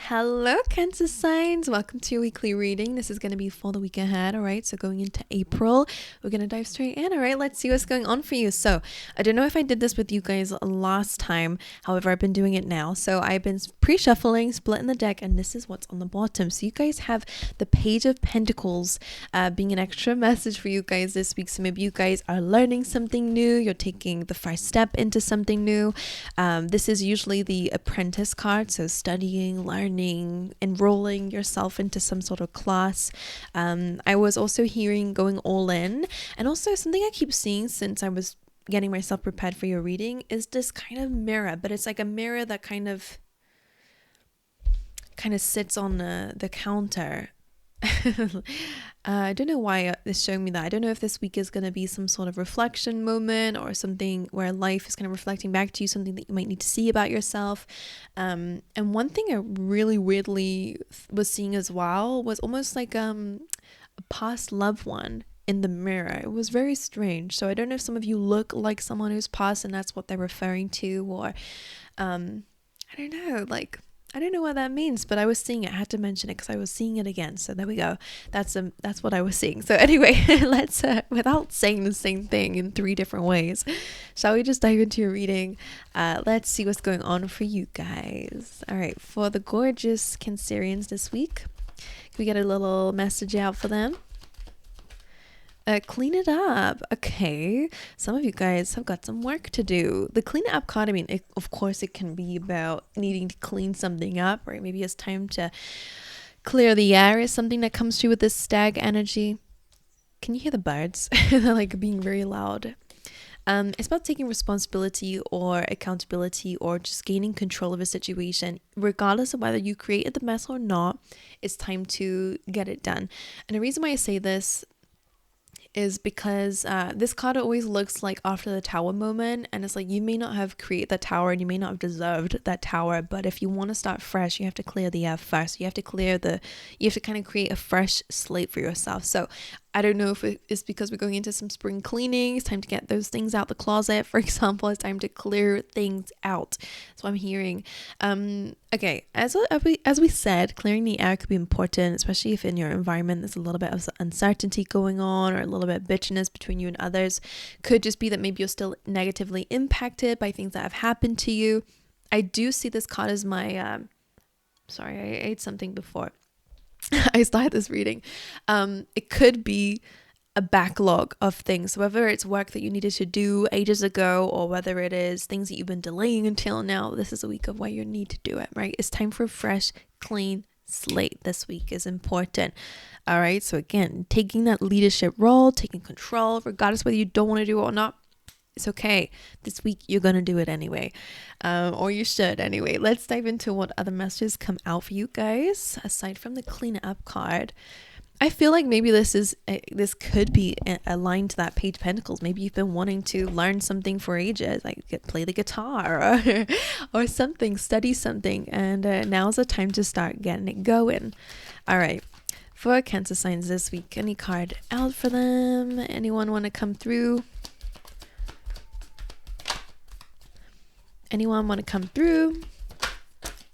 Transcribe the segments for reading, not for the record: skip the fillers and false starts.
Hello, Cancer signs. Welcome to your weekly reading. This is going to be for the week ahead. All right. So going into April, we're going to dive straight in. All right. Let's see what's going on for you. So I don't know if I did this with you guys last time. However, I've been doing it now. So I've been pre-shuffling, splitting the deck, and this is what's on the bottom. So you guys have the Page of Pentacles being an extra message for you guys this week. So maybe you guys are learning something new. You're taking the first step into something new. This is usually the apprentice card. So studying, learning, enrolling yourself into some sort of class. I was also hearing going all in, and also something I keep seeing since I was getting myself prepared for your reading is this kind of mirror, but it's like a mirror that kind of sits on the counter. I don't know why it's showing me that. I don't know if this week is going to be some sort of reflection moment or something where life is kind of reflecting back to you, something that you might need to see about yourself. And one thing I really weirdly was seeing as well was almost like a past loved one in the mirror. It was very strange. So I don't know if some of you look like someone who's passed and that's what they're referring to, or I don't know, like I don't know what that means, but I was seeing it. I had to mention it because I was seeing it again. So there we go. That's what I was seeing. So anyway, let's without saying the same thing in 3 different ways, shall we just dive into your reading? Let's see what's going on for you guys. All right, for the gorgeous Cancerians this week, can we get a little message out for them? Clean it up. Okay, some of you guys have got some work to do. The clean it up card, I mean, of course it can be about needing to clean something up, right? Maybe it's time to clear the air is something that comes through with this stag energy. Can you hear the birds? They're like being very loud. It's about taking responsibility or accountability or just gaining control of a situation. Regardless of whether you created the mess or not, it's time to get it done. And the reason why I say this is because this card always looks like after the tower moment, and it's like you may not have created that tower and you may not have deserved that tower, but if you want to start fresh, you have to clear the air first. You have to kind of create a fresh slate for yourself. So I don't know if it's because we're going into some spring cleaning. It's time to get those things out the closet, for example. It's time to clear things out. That's what I'm hearing. Okay, as we said, clearing the air could be important, especially if in your environment there's a little bit of uncertainty going on or a little bit of bitchiness between you and others. Could just be that maybe you're still negatively impacted by things that have happened to you. I do see this card as my sorry, I ate something before I started this reading. It could be a backlog of things, whether it's work that you needed to do ages ago or whether it is things that you've been delaying until now. This is a week of where you need to do it, right? It's time for a fresh, clean slate. This week is important. All right. So again, taking that leadership role, taking control, regardless whether you don't want to do it or not. It's okay. This week, you're going to do it anyway. Or you should anyway. Let's dive into what other messages come out for you guys. Aside from the clean up card, I feel like maybe this could be aligned to that Page of Pentacles. Maybe you've been wanting to learn something for ages, like play the guitar or something, study something. And now's the time to start getting it going. All right. For Cancer signs this week, any card out for them? Anyone want to come through? Anyone want to come through?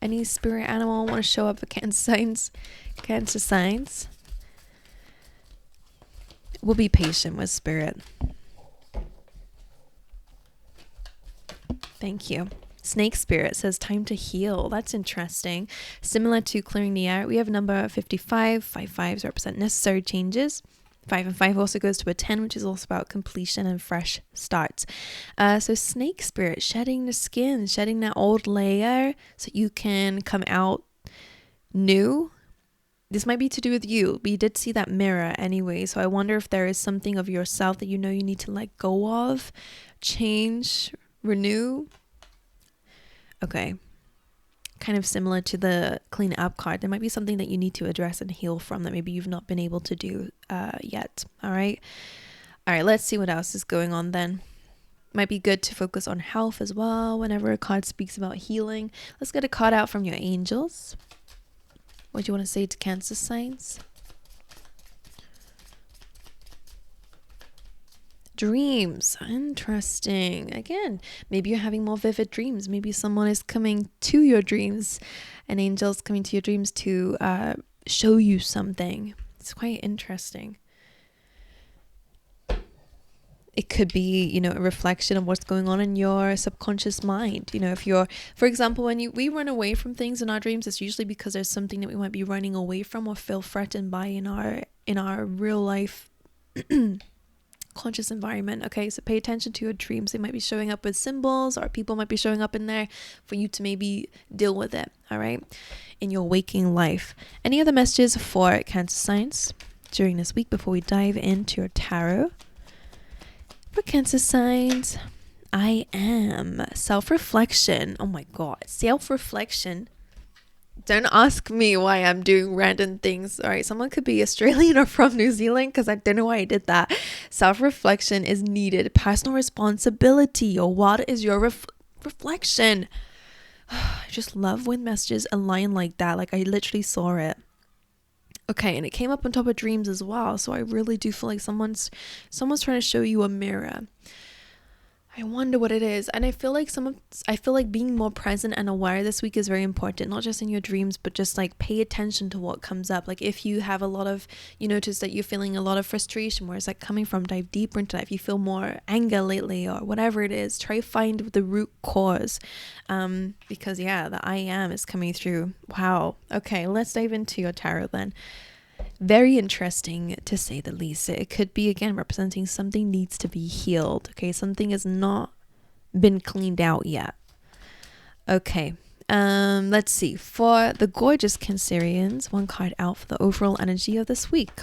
Any spirit animal want to show up for Cancer signs? Cancer signs. We'll be patient with spirit. Thank you. Snake spirit says time to heal. That's interesting. Similar to clearing the air, we have number 55. 5/5s represent necessary changes. 5 and 5 also goes to a 10, which is also about completion and fresh starts. So snake spirit, shedding the skin, shedding that old layer so you can come out new. This might be to do with you. We did see that mirror anyway. So I wonder if there is something of yourself that you know you need to let go of, change, renew. Okay. Kind of similar to the clean up card. There might be something that you need to address and heal from that maybe you've not been able to do yet. All right. Let's see what else is going on then. Might be good to focus on health as well whenever a card speaks about healing. Let's get a card out from your angels. What do you want to say to Cancer signs? Dreams. Interesting. Again, maybe you're having more vivid dreams. Maybe someone is coming to your dreams and angels coming to your dreams to show you something. It's quite interesting. It could be, you know, a reflection of what's going on in your subconscious mind. You know, if you're, for example, when we run away from things in our dreams, it's usually because there's something that we might be running away from or feel threatened by in our real life conscious environment. Okay, so pay attention to your dreams. They might be showing up with symbols, or people might be showing up in there for you to maybe deal with it. All right, in your waking life. Any other messages for Cancer signs during this week before we dive into your tarot? For Cancer signs, I am self-reflection. Oh my god, self-reflection. Don't ask me why I'm doing random things. All right, someone could be Australian or from New Zealand, because I don't know why I did that. Self-reflection is needed. Personal responsibility, or what is your reflection? I just love when messages align like that. Like, I literally saw it. Okay, and it came up on top of dreams as well. So I really do feel like someone's trying to show you a mirror. I wonder what it is. And I feel like being more present and aware this week is very important, not just in your dreams, but just like pay attention to what comes up. Like if you have you notice that you're feeling a lot of frustration, where is that coming from? Dive deeper into that. If you feel more anger lately or whatever it is, try to find the root cause. Because the I am is coming through. Wow. Okay, let's dive into your tarot then. Very interesting, to say the least. It could be, again, representing something needs to be healed. Okay, something has not been cleaned out yet. Okay, let's see. For the gorgeous Cancerians, one card out for the overall energy of this week.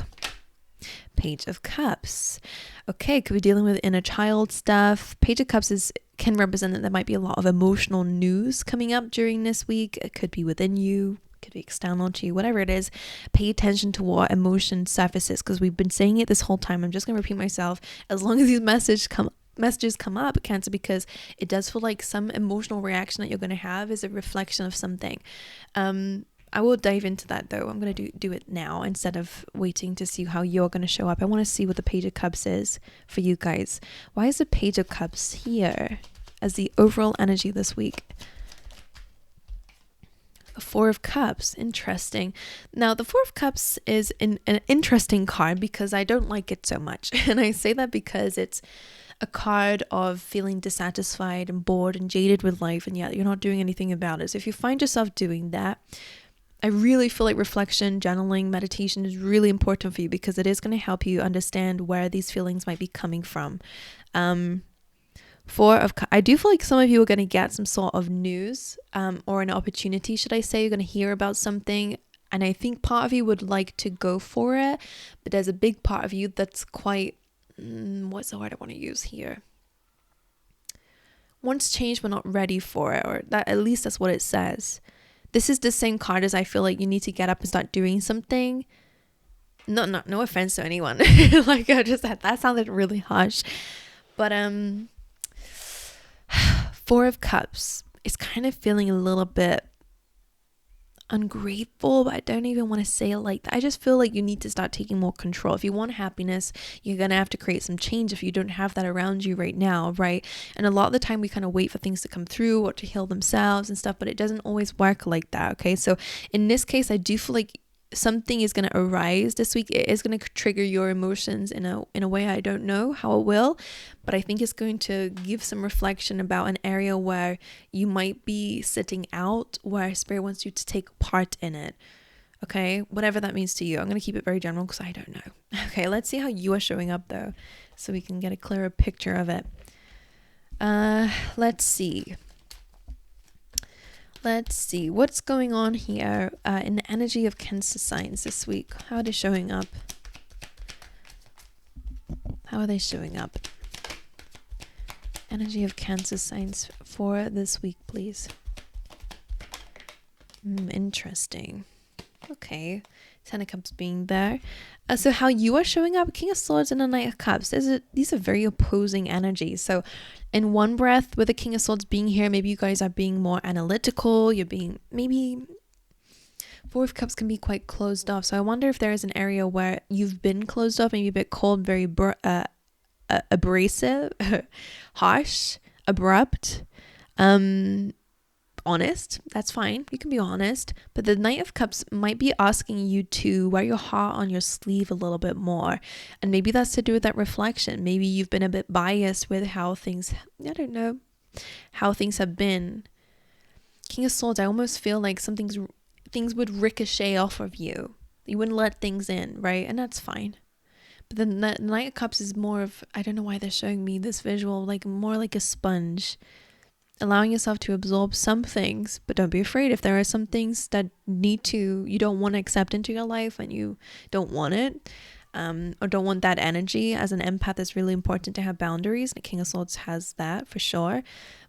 Page of Cups. Okay, could be dealing with inner child stuff. Page of Cups can represent that there might be a lot of emotional news coming up during this week. It could be within you, could be external to you, whatever it is. Pay attention to what emotion surfaces, because we've been saying it this whole time. I'm just going to repeat myself. As long as these messages come up, Cancer, because it does feel like some emotional reaction that you're going to have is a reflection of something. I will dive into that though. I'm going to do it now instead of waiting to see how you're going to show up. I want to see what the Page of Cups is for you guys. Why is the Page of Cups here as the overall energy this week? The Four of Cups. Interesting. Now, the Four of Cups is an interesting card because I don't like it so much. And I say that because it's a card of feeling dissatisfied and bored and jaded with life, and yet you're not doing anything about it. So if you find yourself doing that, I really feel like reflection, journaling, meditation is really important for you, because it is going to help you understand where these feelings might be coming from. I do feel like some of you are going to get some sort of news or an opportunity, should I say. You're going to hear about something, and I think part of you would like to go for it, but there's a big part of you that's quite, what's the word I want to use here? Wants change but not ready for it, or that, at least that's what it says. This is the same card as I feel like you need to get up and start doing something. No offense to anyone. Like, I just said, that sounded really harsh. But Four of Cups is kind of feeling a little bit ungrateful, but I don't even want to say it like that. I just feel like you need to start taking more control. If you want happiness, you're going to have to create some change if you don't have that around you right now, right? And a lot of the time we kind of wait for things to come through or to heal themselves and stuff, but it doesn't always work like that, okay? So in this case, I do feel like something is going to arise this week. It is going to trigger your emotions in a way I don't know how it will, but I think it's going to give some reflection about an area where you might be sitting out, where Spirit wants you to take part in it. Okay, whatever that means to you. I'm going to keep it very general because I don't know. Okay, let's see how you are showing up though, so we can get a clearer picture of it. Let's see what's going on here in the energy of Cancer signs this week. How are they showing up? Energy of Cancer signs for this week, please. Interesting. Okay, Ten of Cups being there. So how you are showing up, King of Swords and the Knight of Cups. These are very opposing energies. So in one breath, with the King of Swords being here, maybe you guys are being more analytical. Maybe Four of Cups can be quite closed off. So I wonder if there is an area where you've been closed off, maybe a bit cold, very abrasive, harsh, abrupt. honest. That's fine. You can be honest. But the Knight of Cups might be asking you to wear your heart on your sleeve a little bit more. And maybe that's to do with that reflection. Maybe you've been a bit biased with how things, I don't know, how things have been. King of Swords, I almost feel like things would ricochet off of you. You wouldn't let things in, right? And that's fine. But the Knight of Cups is more of, I don't know why they're showing me this visual, like more like a sponge. Allowing yourself to absorb some things, but don't be afraid if there are some things that you don't want to accept into your life and you don't want it, or don't want that energy. As an empath, it's really important to have boundaries. The King of Swords has that for sure.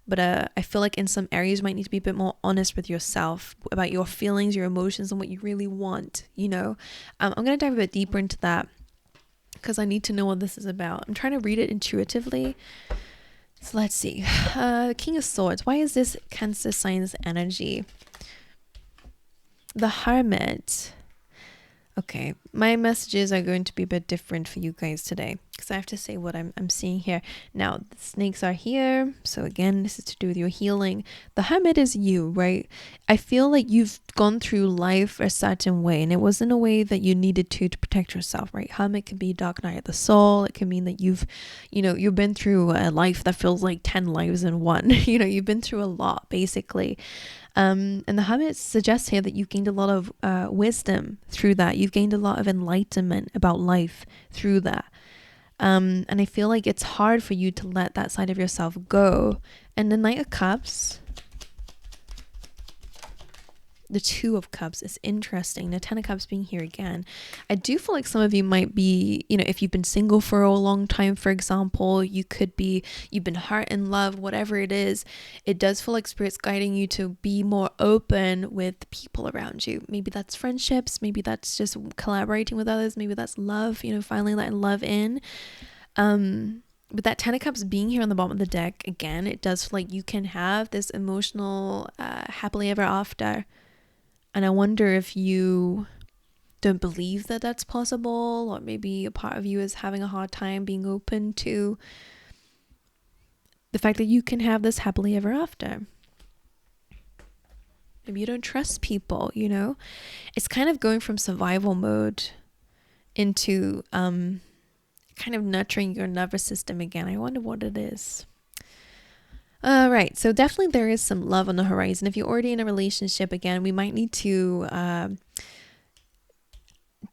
But I feel like in some areas you might need to be a bit more honest with yourself about your feelings, your emotions, and what you really want, you know. I'm going to dive a bit deeper into that because I need to know what this is about. I'm trying to read it intuitively. So let's see. King of Swords. Why is this Cancer sign's energy? The Hermit. Okay, my messages are going to be a bit different for you guys today because I have to say what I'm seeing here. Now, the snakes are here. So again, this is to do with your healing. The Hermit is you, right? I feel like you've gone through life a certain way and it wasn't a way that you needed to protect yourself, right? Hermit can be dark night of the soul. It can mean that you've been through a life that feels like 10 lives in one. You've been through a lot, basically. And the Hermit suggests here that you've gained a lot of wisdom through that. You've gained a lot of enlightenment about life through that. And I feel like it's hard for you to let that side of yourself go. And the Knight of Cups, the Two of Cups is interesting. The Ten of Cups being here again. I do feel like some of you might be, if you've been single for a long time, for example, you've been hurt in love, whatever it is. It does feel like Spirit's guiding you to be more open with people around you. Maybe that's friendships. Maybe that's just collaborating with others. Maybe that's love, finally letting love in. But that Ten of Cups being here on the bottom of the deck, again, it does feel like you can have this emotional, happily ever after. And I wonder if you don't believe that that's possible, or maybe a part of you is having a hard time being open to the fact that you can have this happily ever after. Maybe you don't trust people, It's kind of going from survival mode into kind of nurturing your nervous system again. I wonder what it is. Right, so definitely there is some love on the horizon. If you're already in a relationship, again, we might need to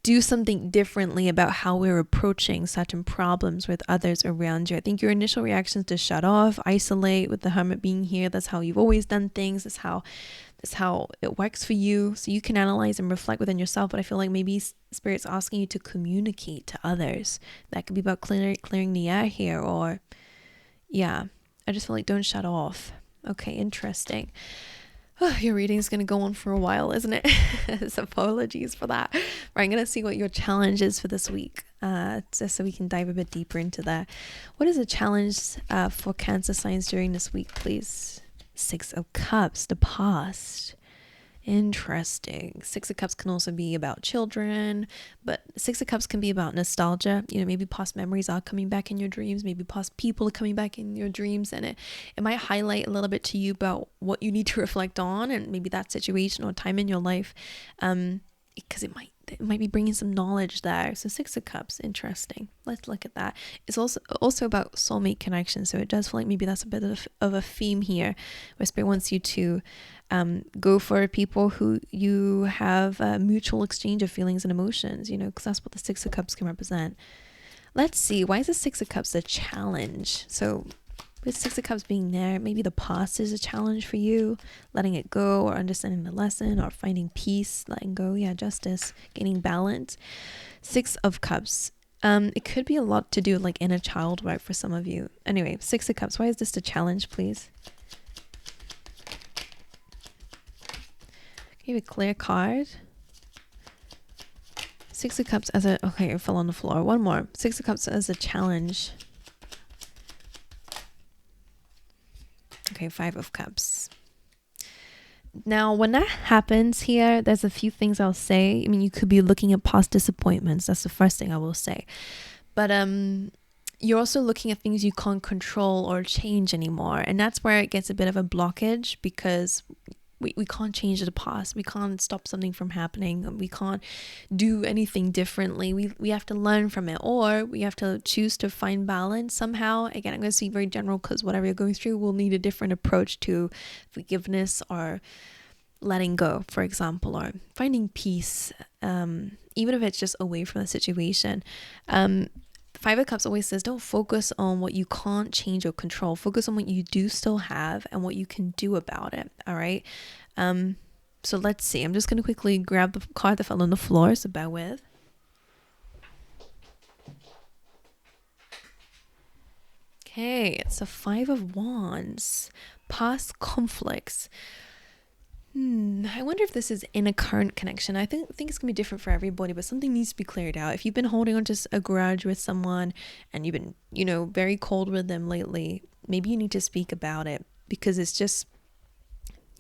do something differently about how we're approaching certain problems with others around you. I think your initial reaction is to shut off, isolate. With the Hermit being here, that's how you've always done things. That's how it works for you. So you can analyze and reflect within yourself. But I feel like maybe Spirit's asking you to communicate to others. That could be about clearing the air here, or yeah. I just feel like don't shut off. Okay, interesting. Oh, your reading is going to go on for a while, isn't it? So apologies for that. Right, I'm going to see what your challenge is for this week, just so we can dive a bit deeper into that. What is a challenge for Cancer signs during this week, please? Six of Cups, the past. Interesting. Six of Cups can also be about children, but Six of Cups can be about nostalgia. Maybe past memories are coming back in your dreams. Maybe past people are coming back in your dreams, and it might highlight a little bit to you about what you need to reflect on, and maybe that situation or time in your life, because it might be bringing some knowledge there. So Six of Cups, interesting. Let's look at that. It's also about soulmate connection. So it does feel like maybe that's a bit of a theme here, where Spirit wants you to go for people who you have a mutual exchange of feelings and emotions, because that's what the Six of Cups can represent. Let's see, why is the Six of Cups a challenge? So with Six of Cups being there, maybe the past is a challenge for you, letting it go, or understanding the lesson, or finding peace, letting go, justice, gaining balance. Six of Cups, it could be a lot to do with like inner child work for some of you. Anyway, Six of Cups, why is this a challenge, please? Give a clear card. Six of Cups okay, it fell on the floor. One more. Six of Cups as a challenge. Okay, Five of Cups. Now, when that happens here, there's a few things I'll say. You could be looking at past disappointments. That's the first thing I will say. But you're also looking at things you can't control or change anymore. And that's where it gets a bit of a blockage, because we can't change the past. We can't stop something from happening. We can't do anything differently. We have to learn from it, or we have to choose to find balance somehow. Again, I'm going to speak very general, because whatever you're going through will need a different approach to forgiveness or letting go, for example, or finding peace, even if it's just away from the situation. Five of Cups always says, don't focus on what you can't change or control. Focus on what you do still have and what you can do about it. All right. So let's see. I'm just going to quickly grab the card that fell on the floor, so bear with. Okay, it's a Five of Wands. Past conflicts. I wonder if this is in a current connection. I think it's gonna be different for everybody, but something needs to be cleared out. If you've been holding on to a grudge with someone and you've been, very cold with them lately, maybe you need to speak about it, because it's just,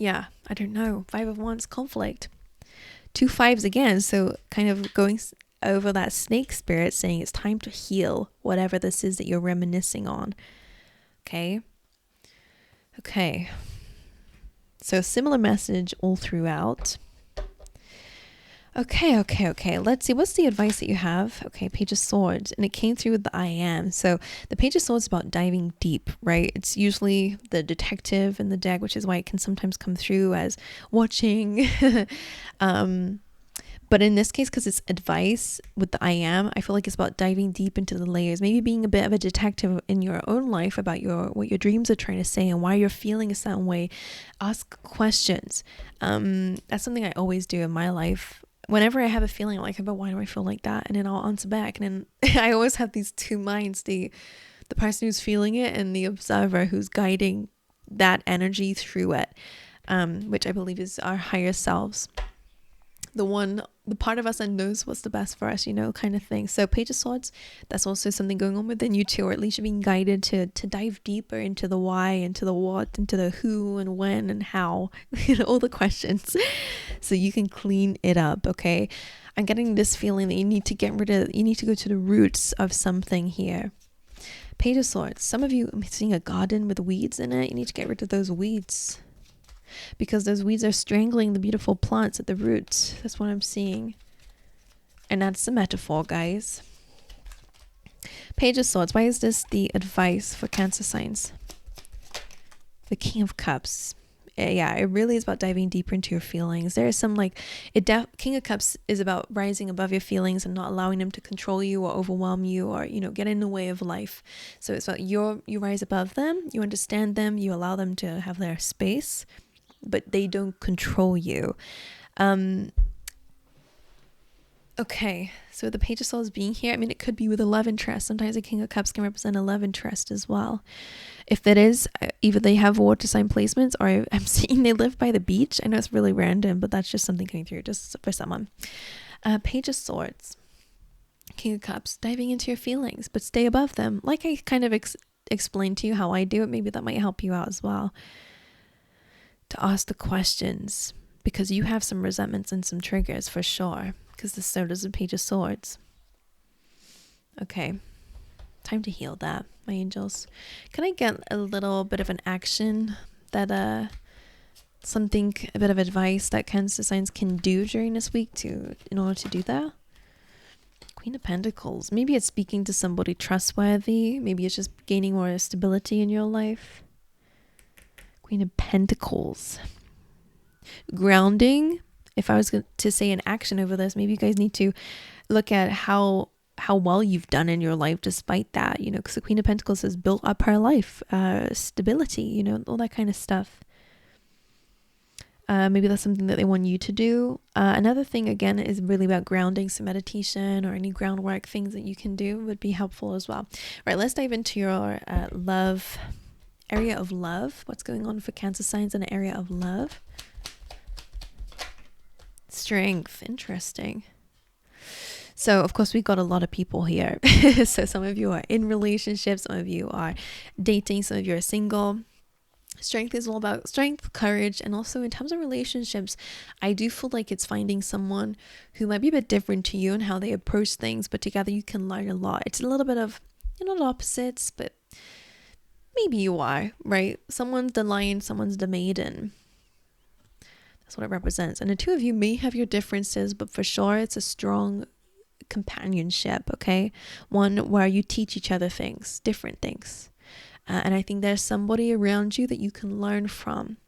I don't know. Five of Wands, conflict. 2 fives again, so kind of going over that snake spirit, saying it's time to heal whatever this is that you're reminiscing on. Okay. So similar message all throughout. Okay. Let's see. What's the advice that you have? Okay, Page of Swords. And it came through with the I am. So the Page of Swords is about diving deep, right? It's usually the detective in the deck, which is why it can sometimes come through as watching. But in this case, because it's advice with the I am, I feel like it's about diving deep into the layers, maybe being a bit of a detective in your own life about what your dreams are trying to say and why you're feeling a certain way. Ask questions. That's something I always do in my life. Whenever I have a feeling like, but why do I feel like that? And then I'll answer back. And then I always have these two minds, the person who's feeling it and the observer who's guiding that energy through it, which I believe is our higher selves. The part of us that knows what's the best for us, kind of thing. So Page of Swords, that's also something going on within you too, or at least you're being guided to dive deeper into the why, into the what, into the who and when and how, all the questions, so you can clean it up. Okay, I'm getting this feeling that you need to go to the roots of something here. Page of Swords, some of you, I'm seeing a garden with weeds in it. You need to get rid of those weeds, because those weeds are strangling the beautiful plants at the roots. That's what I'm seeing. And that's the metaphor, guys. Page of Swords. Why is this the advice for Cancer signs? The King of Cups. Yeah, it really is about diving deeper into your feelings. There is some King of Cups is about rising above your feelings and not allowing them to control you or overwhelm you or, get in the way of life. So it's about you rise above them, you understand them, you allow them to have their space, but they don't control you. Okay, so the Page of Swords being here, it could be with a love interest. Sometimes the King of Cups can represent a love interest as well. If that is, either they have water sign placements, or I'm seeing they live by the beach. I know it's really random, but that's just something coming through just for someone. Page of Swords, King of Cups, diving into your feelings, but stay above them. Like I kind of explained to you how I do it, maybe that might help you out as well. To ask the questions, because you have some resentments and some triggers for sure, because so does the Page of Swords. Okay, time to heal that, my angels. Can I get a little bit of an action that a bit of advice that Cancer signs can do during this week in order to do that? Queen of Pentacles. Maybe it's speaking to somebody trustworthy. Maybe it's just gaining more stability in your life. Queen of Pentacles. Grounding. If I was to say an action over this, maybe you guys need to look at how well you've done in your life despite that, because the Queen of Pentacles has built up her life, stability, all that kind of stuff. Maybe that's something that they want you to do. Another thing, again, is really about grounding. So meditation or any groundwork things that you can do would be helpful as well. All right, let's dive into your area of love. What's going on for Cancer signs in the area of love? Strength. Interesting. So of course we got a lot of people here. So some of you are in relationships, some of you are dating, some of you are single. Strength is all about strength, courage, and also in terms of relationships, I do feel like it's finding someone who might be a bit different to you and how they approach things, but together you can learn a lot. It's a little bit of You're not opposites, but maybe you are, right? Someone's the lion, someone's the maiden. That's what it represents. And the two of you may have your differences, but for sure it's a strong companionship, okay? One where you teach each other things, different things. And I think there's somebody around you that you can learn from.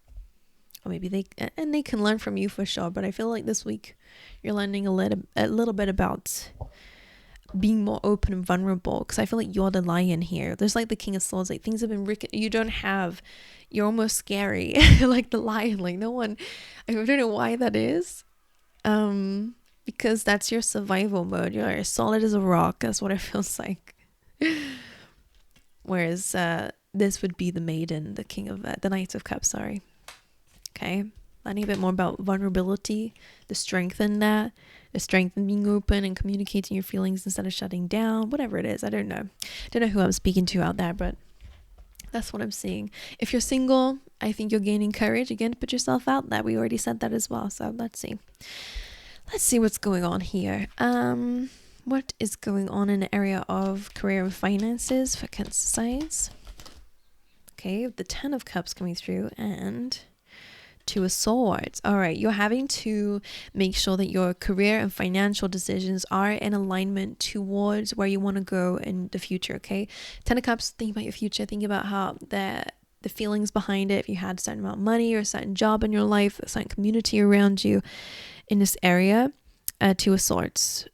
Or maybe they can learn from you for sure. But I feel like this week you're learning a little bit about being more open and vulnerable, because I feel like you're the lion here. There's like the King of Swords, like things have been you're almost scary like the lion, like no one, I don't know why that is, because that's your survival mode. You're as solid as a rock. That's what it feels like. Whereas this would be the maiden, the king of the Knight of Cups, sorry. Okay, learning a bit more about vulnerability, the strength in that, the strength in being open and communicating your feelings instead of shutting down, whatever it is. I don't know who I'm speaking to out there, but that's what I'm seeing. If you're single, I think you're gaining courage again to put yourself out there. We already said that as well. So let's see what's going on here. What is going on in the area of career and finances for Cancer signs? Okay, the 10 of Cups coming through and 2 of Swords. All right, you're having to make sure that your career and financial decisions are in alignment towards where you want to go in the future, okay? 10 of Cups, think about your future. Think about how the feelings behind it, if you had a certain amount of money or a certain job in your life, a certain community around you in this area. 2 of Swords,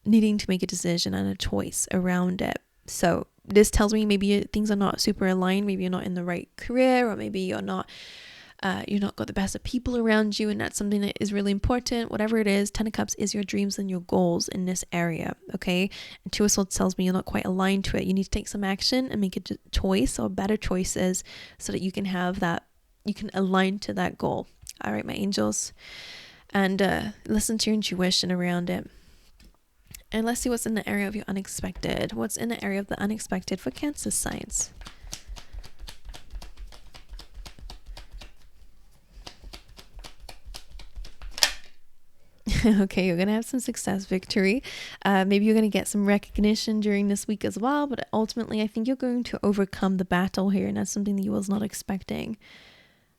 needing to make a decision and a choice around it. So this tells me maybe things are not super aligned. Maybe you're not in the right career, or maybe you're not got the best of people around you, and that's something that is really important. Whatever it is, 10 of Cups is your dreams and your goals in this area, okay? And 2 of Swords tells me you're not quite aligned to it. You need to take some action and make a choice or better choices so that you can align to that goal. All right, my angels, and listen to your intuition around it. And let's see what's in the area of your unexpected. What's in the area of the unexpected for Cancer signs? Okay, you're going to have some success, victory. Maybe you're going to get some recognition during this week as well, but ultimately I think you're going to overcome the battle here, and that's something that you was not expecting.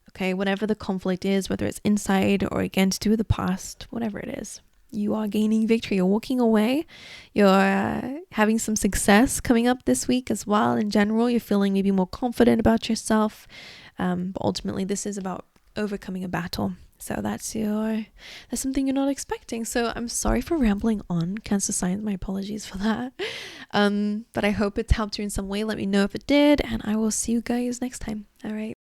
Okay, whatever the conflict is, whether it's inside or against you, the past, whatever it is, you are gaining victory. You're walking away. You're having some success coming up this week as well. In general, you're feeling maybe more confident about yourself. But ultimately, this is about overcoming a battle. So that's something you're not expecting. So I'm sorry for rambling on, Cancer signs. My apologies for that. But I hope it's helped you in some way. Let me know if it did, and I will see you guys next time. All right.